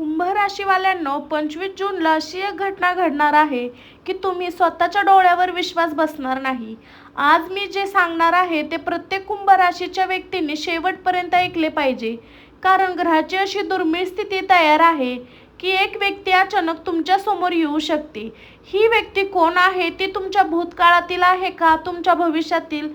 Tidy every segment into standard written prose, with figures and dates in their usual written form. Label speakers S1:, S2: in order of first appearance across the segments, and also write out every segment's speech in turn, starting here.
S1: कुंभ राशीवाल्यांनो, 25 जूनला अशी एक घटना घडणार आहे की तुम्ही स्वतःच्या डोळ्यावर विश्वास बसणार नाही. आज मी जे सांगणार आहे ते प्रत्येक कुंभ राशीच्या व्यक्तींनी शेवटपर्यंत ऐकले पाहिजे. कारण ग्रहाची अशी दुर्मिळ स्थिती तयार आहे की एक व्यक्ती अचानक तुमच्या समोर येऊ शकते. ही व्यक्ती कोण आहे? ती तुमच्या भूतकाळातील आहे का तुमच्या भविष्यातील?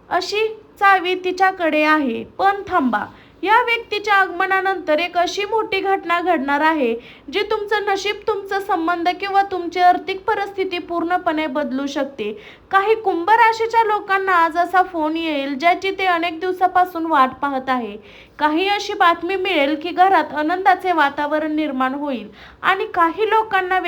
S1: अशी चावी तिच्याकडे आहे. पण थांबा, या व्यक्तीच्या आगमनानंतर एक अशी मोठी घटना घडणार आहे जी तुमचं नशीब, तुमचा संबंध किंवा तुमची आर्थिक परिस्थिती पूर्णपणे बदलू शकते. काही कुंभ राशीच्या लोकांना आज असा फोन येईल ज्याची ते अनेक दिवसापासून वाट पाहत आहे. काही अशी बातमी मिळेल की घरात आनंदाचे वातावरण निर्माण होईल आणि काही लोकांना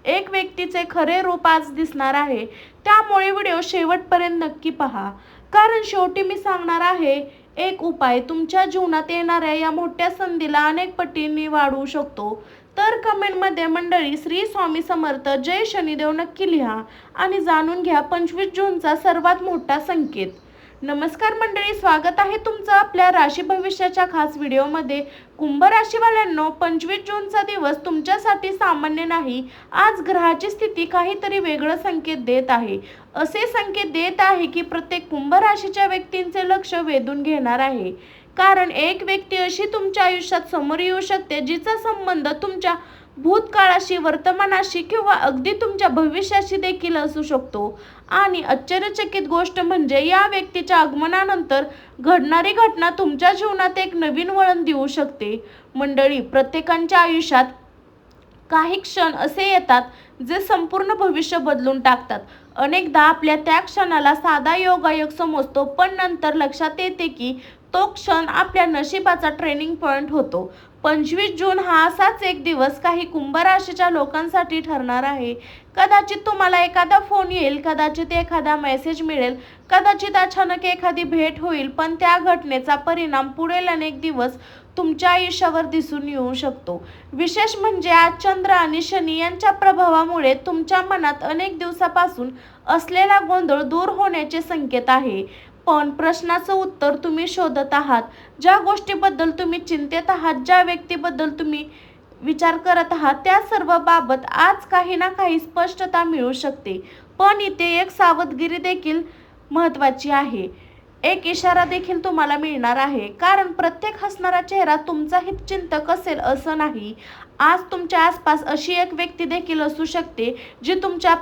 S1: एक व्यक्तीचे खरे रूप आज दिसणार आहे. त्यामुळे व्हिडिओ शेवटपर्यंत नक्की पहा, कारण शेवटी मी सांगणार आहे एक उपाय तुमच्या जीवनात येणाऱ्या या मोठ्या संधीला अनेक पटींनी वाढवू शकतो. तर कमेंटमध्ये मंडळी श्री स्वामी समर्थ जय शनिदेव नक्की लिहा आणि जाणून घ्या 25 जूनचा सर्वात मोठा संकेत. नमस्कार मंडळी, स्वागत आहे तुमचं आपल्या राशी भविष्याच्या खास व्हिडिओमध्ये. कुंभ राशीवाल्यांनो, 25 जूनचा दिवस तुमच्यासाठी सामान्य नाही. आज ग्रहाची स्थिती काहीतरी वेगळं संकेत देत आहे. असे संकेत देत आहे की प्रत्येक कुंभ राशीच्या व्यक्तींचे लक्ष वेधून घेणार आहे. कारण एक व्यक्ती अशी तुमच्या आयुष्यात समोर येऊ शकते जिचा संबंध तुमच्या भूतकाळाशी, वर्तमानाशी किंवा अगदी तुमच्या भविष्याशी देखील असू शकतो. आणि आश्चर्यचकित गोष्ट म्हणजे या व्यक्तीच्या आगमनानंतर घडणारी घटना तुमच्या जीवनात एक नवीन वळण देऊ शकते. मंडळी, प्रत्येकाच्या आयुष्यात काही क्षण असे येतात जे संपूर्ण भविष्य बदलून टाकतात. अनेकदा आपल्या त्या क्षणाला साधा योगायोग समजतो, पण नंतर लक्षात येते की तो क्षण आपल्या नशिबाचा ट्रेनिंग पॉइंट होतो. 25 जून हा असाच एक दिवस काही कुंभ राशीच्या लोकांसाठी ठरणार आहे. कदाचित तुम्हाला एखादा फोन येईल, कदाचित एखादा मेसेज मिळेल, कदाचित अचानक एखादी भेट होईल, पण त्या घटनेचा परिणाम पुढील अनेक दिवस तुमच्या आयुष्यावर दिसून येऊ शकतो. विशेष म्हणजे आज चंद्र आणि शनी यांच्या प्रभावामुळे तुमच्या मनात अनेक दिवसापासून असलेला गोंधळ दूर होण्याचे संकेत आहे. पण प्रश्नाचं उत्तर तुम्ही शोधत आहात. ज्या गोष्टीबद्दल तुम्ही चिंतेत आहात, ज्या व्यक्तीबद्दल तुम्ही विचार करत आहात, त्या सर्व बाबत आज काही ना काही स्पष्टता मिळू शकते. पण इथे एक सावधगिरी देखील महत्त्वाची आहे. एक इशारा देखील तुम्हाला मिळणार आहे. कारण प्रत्येक हसणारा चेहरा तुमचा हितचिंतक असेल असं नाही. आज तुमच्या आसपास अशी एक व्यक्ती देखील असू शकते जी तुमच्या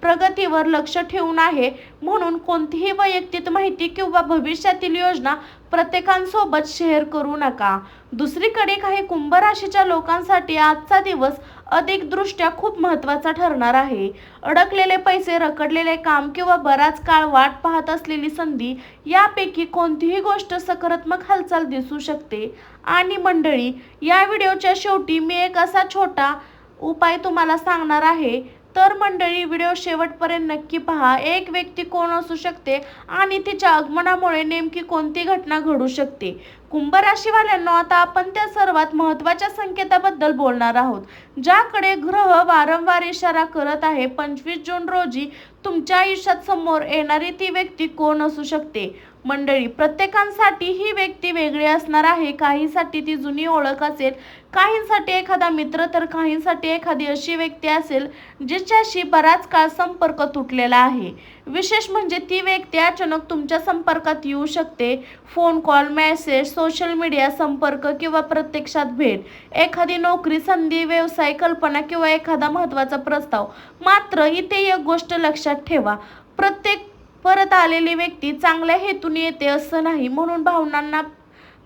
S1: प्रगतीवर लक्ष ठेवून आहे. म्हणून कोणतीही वैयक्तिक माहिती किंवा भविष्यातील योजना प्रत्येकासोबत शेअर करू नका. दुसरीकडे काही कुंभ राशीच्या लोकांसाठी आजचा दिवस अधिक दृष्ट्या खूप महत्त्वाचा ठरणार आहे. अडकलेले पैसे, रखडलेले काम किंवा बराच काळ वाट पाहत असलेली संधी यापैकी कोणतीही गोष्ट सकारात्मक हालचाल दिसू शकते. आणि मंडळी, या व्हिडिओच्या शेवटी मी एक असा छोटा उपाय तुम्हाला सांगणार आहे. तर मंडळी, व्हिडिओ शेवटपर्यंत नक्की पहा. एक व्यक्ती कोण असू शकते आणि तिच्या आगमनामुळे नेमकी कोणती घटना घडू शकते. कुंभ राशीवाल्यांनो, आता आपण त्या सर्वात महत्त्वाच्या संकेताबद्दल बोलणार आहोत ज्याकडे ग्रह वारंवार इशारा करत आहे. 25 जून रोजी तुमच्या आयुष्यात समोर येणारी ती व्यक्ती कोण असू शकते? मंडळी, प्रत्येकासाठी ही व्यक्ती वेगळी असणार आहे. काहींसाठी ती जुनी ओळख असेल, काहींसाठी एखादा मित्र, तर काहींसाठी एखादी अशी व्यक्ती असेल जिच्याशी बराच काळ संपर्क तुटलेला आहे. विशेष म्हणजे ती व्यक्ती अचानक तुमच्या संपर्कात येऊ शकते. Phone call, message, social media संपर्क किंवा प्रत्यक्षात भेट. एखादी नोकरी संधी, व्यवसाय कल्पना किंवा एखादा महत्त्वाचा प्रस्ताव. मात्र इथे एक गोष्ट लक्षात ठेवा, प्रत्येक परत आलेली व्यक्ती चांगल्या हेतून येते असं नाही. म्हणून भावनांना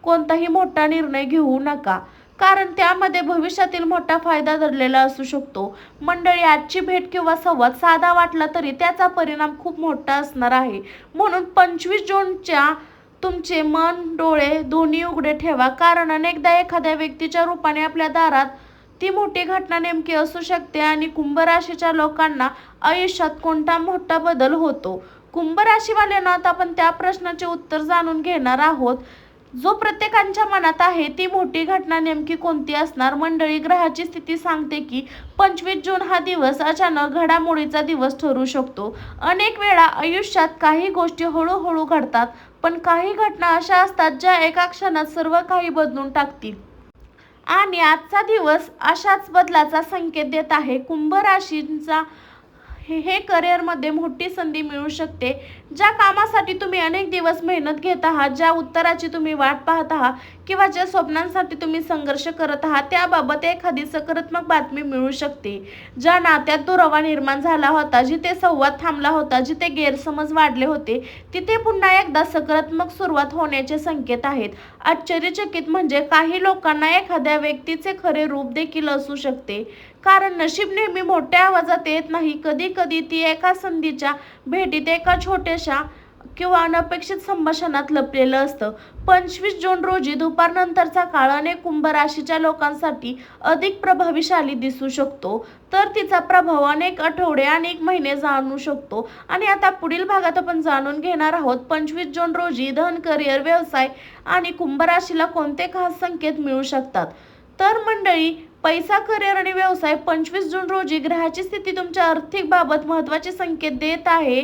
S1: कोणताही मोठा निर्णय घेऊ नका, कारण त्यामध्ये भविष्यातील मोठा फायदा दडलेला असू शकतो. मंडळी, आजची भेट किंवा संवाद साधा वाटला तरी त्याचा परिणाम खूप मोठा असणार आहे. म्हणून 25 जूनच्या तुमचे मन, डोळे दोन्ही उघडे ठेवा, कारण अनेकदा एखाद्या व्यक्तीच्या रूपाने आपल्या दारात ती मोठी घटना नेमकी असू शकते. आणि कुंभ राशीच्या लोकांना आयुष्यात कोणता मोठा बदल होतो? कुंभ राशीवाल्यांना आता आपण त्या प्रश्नाचे उत्तर जाणून घेणार आहोत जो प्रत्येकाच्या मनात आहे. ती मोठी घटना नेमकी कोणती असणार? मंडळी, ग्रहाची स्थिती सांगते की 25 जून हा दिवस अचानक घडामोडीचा दिवस ठरू शकतो. अनेक वेळा आयुष्यात काही गोष्टी हळूहळू घडतात, पण काही घटना अशा असतात ज्या एका क्षणात सर्व काही बदलून टाकतील. आणि आजचा दिवस अशाच बदलाचा संकेत देत आहे. कुंभ राशींचा हे करिअरमध्ये मोठी संधी मिळू शकते. ज्या कामासाठी तुम्ही अनेक दिवस मेहनत घेत आहात, ज्या उत्तराची तुम्ही वाट पाहत आहात किंवा ज्या स्वप्नांसाठी तुम्ही संघर्ष करत आहात त्याबाबत एखादी सकारात्मक बातमी मिळू शकते. ज्या नात्यात दुरावा निर्माण झाला होता, जिथे संवाद थांबला होता, जिथे गैरसमज वाढले होते, तिथे पुन्हा एकदा सकारात्मक सुरुवात होण्याचे संकेत आहेत. आश्चर्यचकित म्हणजे काही लोकांना एखाद्या व्यक्तीचे खरे रूप देखील असू शकते. कारण नशीब नेहमी मोठ्या आवाजात येत नाही. कधी कधी ती एका संधीच्या भेटीत, एका छोट्याशा किंवा अनपेक्षित संभाषणात लपलेलं असतं. 25 जून रोजी दुपारनंतरचा काळ अनेक कुंभ राशीच्या लोकांसाठी अधिक प्रभावशाली दिसू शकतो. तर तिचा प्रभाव अनेक आठवडे, अनेक महिने जाणू शकतो. आणि आता पुढील भागात आपण जाणून घेणार आहोत 25 जून रोजी धन, करिअर, व्यवसाय आणि कुंभ राशीला कोणते खास संकेत मिळू शकतात. तर मंडळी, पैसा, करिअर आणि व्यवसाय 25 जून रोजी ग्रहाची स्थिती तुमच्या आर्थिक बाबत महत्त्वाचे संकेत देत आहे.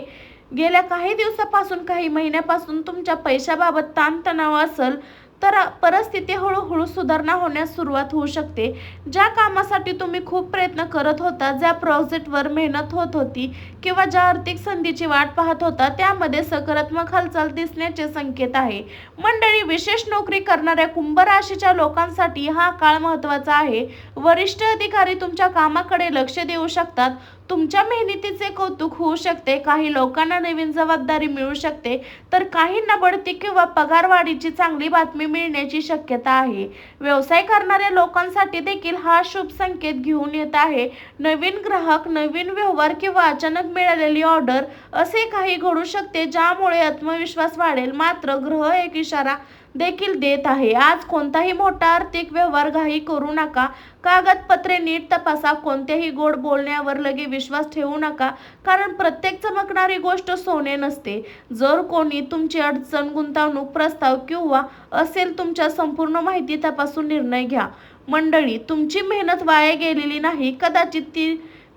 S1: गेल्या काही दिवसापासून, काही महिन्यापासून तुमच्या पैशाबाबत ताणतणाव असेल तर परिस्थिती हळूहळू सुधारणा होण्यास सुरुवात होऊ शकते. ज्या कामासाठी तुम्ही खूप प्रयत्न करत होता, ज्या प्रोजेक्टवर मेहनत होत होती किंवा ज्या आर्थिक संधीची वाट पाहत होता त्यामध्ये सकारात्मक हालचाल दिसण्याचे संकेत आहे. मंडळी, विशेष नोकरी करणाऱ्या कुंभ राशीच्या लोकांसाठी हा काळ महत्त्वाचा आहे. वरिष्ठ अधिकारी तुमच्या कामाकडे लक्ष देऊ शकतात. तुमच्या मेहनतीचे कौतुक होऊ शकते. काही लोकांना नवीन जबाबदारी मिळू शकते तर काहींना बढती किंवा पगारवाढीची चांगली बातमी मिळण्याची शक्यता आहे. व्यवसाय करणाऱ्या लोकांसाठी देखील हा शुभ संकेत घेऊन येत आहे. नवीन ग्राहक, नवीन व्यवहार किंवा अचानक मिळालेली ऑर्डर असे काही घडू शकते ज्यामुळे आत्मविश्वास वाढेल. मात्र ग्रह एक इशारा देखील देत आहे. आज कोणताही मोठा आर्थिक व्यवहार घाई करू नका. कागदपत्रे नीट तपासा. कोणत्याही गोड बोलण्यावर लगे विश्वास ठेवू नका, कारण प्रत्येक चमकणारी गोष्ट सोने नसते. जर कोणी तुमची अडचण, गुंतवणूक प्रस्ताव किंवा असेल, तुमच्या संपूर्ण माहिती तपासून निर्णय घ्या. मंडळी, तुमची मेहनत वाया गेलेली नाही. कदाचित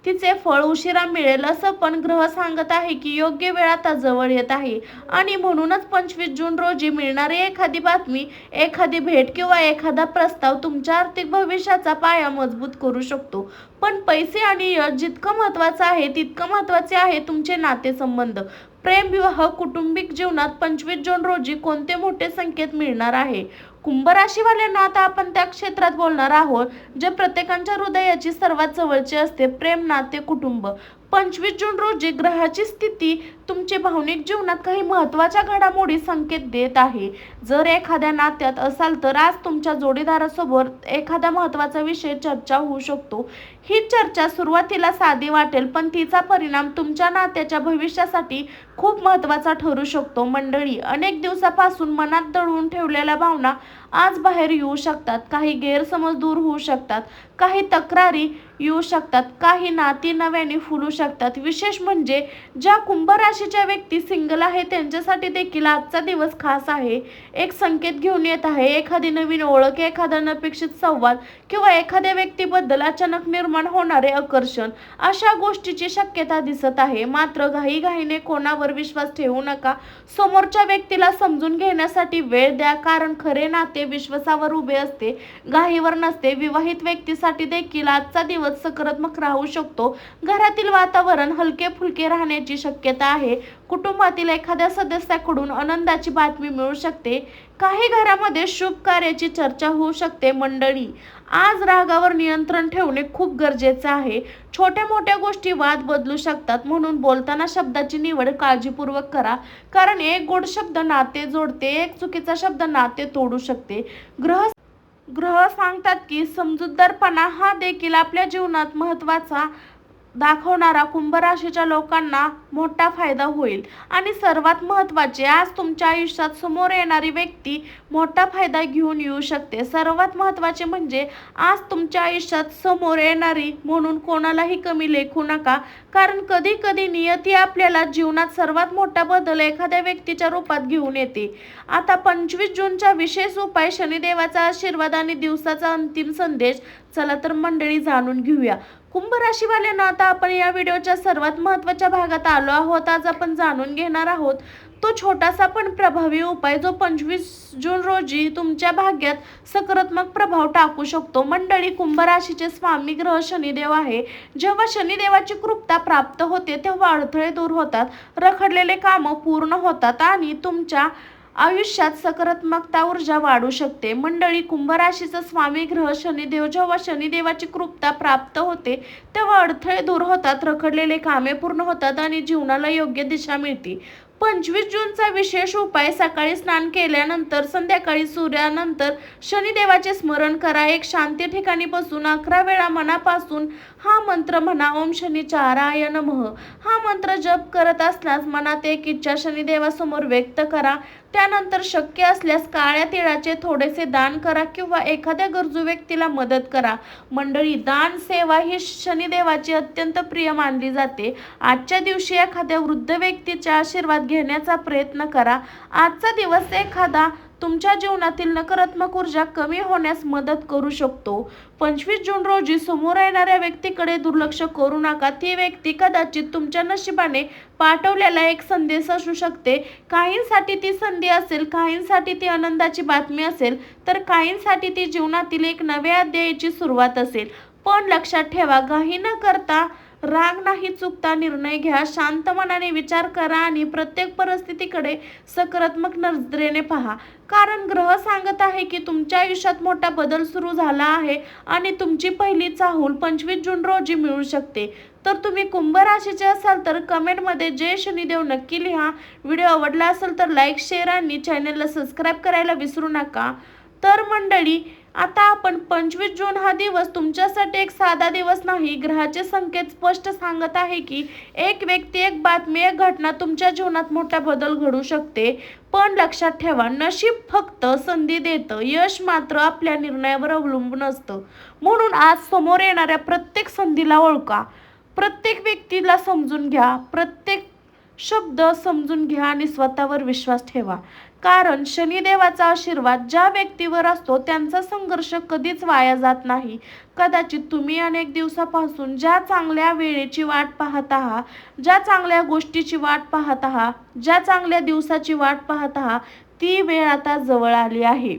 S1: तिचे फळ उशिरा मिळेल असं पण ग्रह सांगत आहे की योग्य वेळ आता जवळ येत आहे. आणि म्हणूनच 25 जून रोजी मिळणारी एखादी बातमी, एखादी भेट किंवा एखादा प्रस्ताव तुमच्या आर्थिक भविष्याचा पाया मजबूत करू शकतो. पण पैसे आणि यश जितकं महत्त्वाचं आहे तितकं महत्त्वाचे आहे तुमचे नातेसंबंध. प्रेम, विवाह, कौटुंबिक जीवनात 25 जून रोजी कोणते मोठे संकेत मिळणार आहे? कुंभ राशीवाल्यांना आता आपण त्या क्षेत्रात बोलणार आहोत जे प्रत्येकाच्या हृदयाची सर्वात जवळचे असते. प्रेम, नाते, कुटुंब. 25 जून रोजी ग्रहाची स्थिती तुमच्या भावनिक जीवनात काही महत्त्वाच्या घडामोडी संकेत देत आहे. जर एखाद्या नात्यात असाल तर आज तुमच्या जोडीदारासोबत एखादा महत्त्वाचा विषय चर्चा होऊ शकतो. ही चर्चा सुरुवातीला साधी वाटेल पण तिचा परिणाम तुमच्या नात्याच्या भविष्यासाठी खूप महत्त्वाचा ठरू शकतो. मंडळी, अनेक दिवसापासून मनात दडवून ठेवलेल्या भावना आज बाहेर येऊ शकतात. काही गैरसमज दूर होऊ शकतात, काही तक्रारी येऊ शकतात, काही नाती नव्याने फुलू शकतात. विशेष म्हणजे ज्या कुंभ राशीच्या व्यक्ती सिंगल आहे त्यांच्यासाठी देखील आजचा दिवस खास आहे. एक संकेत घेऊन येत आहे. एखादी नवीन ओळख, एखादा अनपेक्षित संवाद किंवा एखाद्या व्यक्तीबद्दल अचानक निर्माण होणारे आकर्षण, अशा गोष्टीची शक्यता दिसत आहे. मात्र घाईघाईने कोणावर विश्वास ठेवू नका. समोरच्या व्यक्तीला समजून घेण्यासाठी वेळ द्या, कारण खरे नाते विश्वासावर उभे असते, घाईवर नसते. विवाहित व्यक्तीसाठी देखील आजचा दिवस सकारात्मक राहू शकतो. घरातील वातावरण हलके फुलके राहण्याची शक्यता आहे. कुटुंबातील एखाद्या सदस्याकडून आनंदाची बातमी मिळू शकते. काही घरामध्ये शुभ कार्याची चर्चा होऊ शकते. मंडळी, आज रागावर नियंत्रण ठेवणे खूप गरजेचे आहे. छोट्या मोठ्या गोष्टी वाद बदलू शकतात, म्हणून बोलताना शब्दाची निवड काळजीपूर्वक करा, कारण एक गोड शब्द नाते जोडते, एक चुकीचा शब्द नाते तोडू शकते. ग्रह सांगतात की समजूतदारपणा हा देखील आपल्या जीवनात महत्त्वाचा दाखवणारा कुंभ राशीच्या लोकांना मोठा फायदा होईल. आणि सर्वात महत्त्वाचे, आज तुमच्या आयुष्यात समोर येणारी व्यक्ती मोठा फायदा घेऊन येऊ शकते. सर्वात महत्त्वाचे म्हणजे आज तुमच्या आयुष्यात समोर येणारी म्हणून कोणालाही कमी लेखू नका, कारण कधी कधी नियती आपल्याला जीवनात सर्वात मोठा बदल एखाद्या व्यक्तीच्या रूपात घेऊन येते. आता 25 जूनचा विशेष उपाय, शनिदेवाचा आशीर्वाद आणि दिवसाचा अंतिम संदेश. चला तर मंडळी जाणून घेऊया. कुंभ राशीवाल्यांना आता आपण या व्हिडिओच्या सर्वात महत्त्वाच्या भागात आलो आहोत. आज आपण जाणून घेणार आहोत तो छोटासा पण प्रभावी उपाय जो 25 जून रोजी तुमच्या भाग्यात सकारात्मक प्रभाव टाकू शकतो. मंडळी, कुंभ राशीचे स्वामी ग्रह शनिदेव आहे. जेव्हा शनिदेवाची कृपा प्राप्त होते तेव्हा अडथळे दूर होतात, रखडलेले कामं पूर्ण होतात आणि तुमच्या आयुष्यात सकारात्मकता ऊर्जा वाढू शकते. मंडळी, कुंभ राशीचा स्वामी ग्रह शनिदेव जेव्हा शनिदेवाची कृपा प्राप्त होते तेव्हा अडथळे दूर होतात, रखडलेले कामे पूर्ण होतात आणि जीवनाला योग्य दिशा मिळते. 25 जूनचा विशेष उपाय: सकाळी स्नान केल्यानंतर संध्याकाळी सूर्यानंतर शनिदेवाचे स्मरण करा. एक शांत ठिकाणी बसून 11 वेळा मनापासून हा मंत्र म्हणा: ओम शनिचाराय नमः. हा मंत्र जप करत असल्यास मनात एक इच्छा शनिदेवासमोर व्यक्त करा. त्यानंतर शक्य असल्यास काळ्या तिळाचे थोडेसे दान करा किंवा एखाद्या गरजू व्यक्तीला मदत करा. मंडळी, दान सेवा ही शनिदेवाची अत्यंत प्रिय मानली जाते. आजच्या दिवशी एखाद्या वृद्ध व्यक्तीचा आशीर्वाद घेण्याचा प्रयत्न करा. आजचा दिवस एखादा तुमच्या जीवनातील नकारात्मक ऊर्जा कमी होण्यास मदत करू शकतो. 25 जून रोजी समोर येणाऱ्या व्यक्तीकडे दुर्लक्ष करू नका. ती व्यक्ती कदाचित तुमच्या नशिबाने पाठवलेला एक संदेश असू शकते. काहींसाठी ती संधी असेल, काहींसाठी ती आनंदाची बातमी असेल, तर काहींसाठी ती जीवनातील एक नव्या अध्यायाची सुरुवात असेल. पण लक्षात ठेवा, घाई न करता, राग नाही चुकता निर्णय घ्या. शांत मनाने विचार करा आणि प्रत्येक परिस्थितीकडे सकारात्मक नजरेने पहा. कारण ग्रह सांगत आहे की तुमच्या आयुष्यात मोठा बदल सुरू झाला आहे आणि तुमची पहिली चाहूल 25 जून रोजी मिळू शकते. तर तुम्ही कुंभ राशीचे असाल तर कमेंटमध्ये जय शनिदेव नक्की लिहा. व्हिडिओ आवडला असेल तर लाईक, शेअर आणि चॅनलला सबस्क्राईब करायला विसरू नका. तर मंडळी, आता आपण 25 जून हा दिवस तुमच्यासाठी एक साधा दिवस नाही. ग्रहाचे संकेत स्पष्ट सांगत आहे की एक व्यक्ती, एक बातमी, एक घटना तुमच्या जीवनात मोठा बदल घडू शकते. पण लक्षात ठेवा, नशीब फक्त संधी देतं, यश मात्र आपल्या निर्णयावर अवलंबून असतं. म्हणून आज समोर येणाऱ्या प्रत्येक संधीला ओळखा, प्रत्येक व्यक्तीला समजून घ्या, प्रत्येक शब्द समजून घ्या आणि स्वतःवर विश्वास ठेवा. कारण शनिदेवाचा आशीर्वाद ज्या व्यक्तीवर असतो त्यांचा संघर्ष कधीच वाया जात नाही. कदाचित तुम्ही अनेक दिवसापासून ज्या चांगल्या वेळेची वाट पाहत आहात, ज्या चांगल्या गोष्टीची वाट पाहत आहात, ज्या चांगल्या दिवसाची वाट पाहत आहात, ती वेळ आता जवळ आली आहे.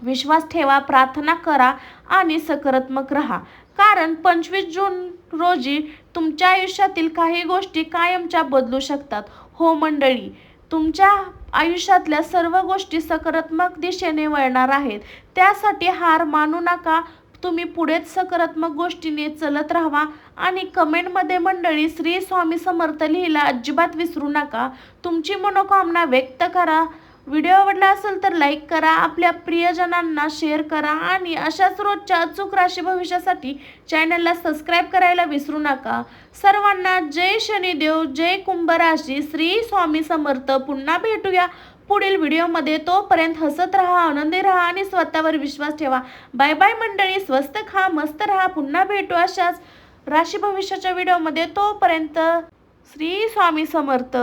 S1: विश्वास ठेवा, प्रार्थना करा आणि सकारात्मक राहा. कारण 25 जून रोजी तुमच्या आयुष्यातील काही गोष्टी कायमच्या बदलू शकतात. हो मंडळी, तुमच्या आयुष्यातल्या सर्व गोष्टी सकारात्मक दिशेने वळणार आहेत. त्यासाठी हार मानू नका. तुम्ही पुढेच सकारात्मक गोष्टीने चलत राहा. आणि कमेंटमध्ये मंडळी श्री स्वामी समर्थ लिहायला अजिबात विसरू नका. तुमची मनोकामना व्यक्त करा. व्हिडिओ आवडला असेल तर लाईक करा, आपल्या प्रियजनांना शेअर करा आणि अशाच रोजच्या अचूक राशी भविष्यासाठी चॅनलला सबस्क्राईब करायला विसरू नका. सर्वांना जय शनिदेव, जय कुंभ राशी, श्री स्वामी समर्थ. पुन्हा भेटूया पुढील व्हिडिओमध्ये. तोपर्यंत हसत राहा, आनंदी राहा आणि स्वतःवर विश्वास ठेवा. बाय बाय मंडळी. स्वस्त खा, मस्त राहा. पुन्हा भेटू अशाच राशी भविष्याच्या व्हिडिओमध्ये. तोपर्यंत श्री स्वामी समर्थ.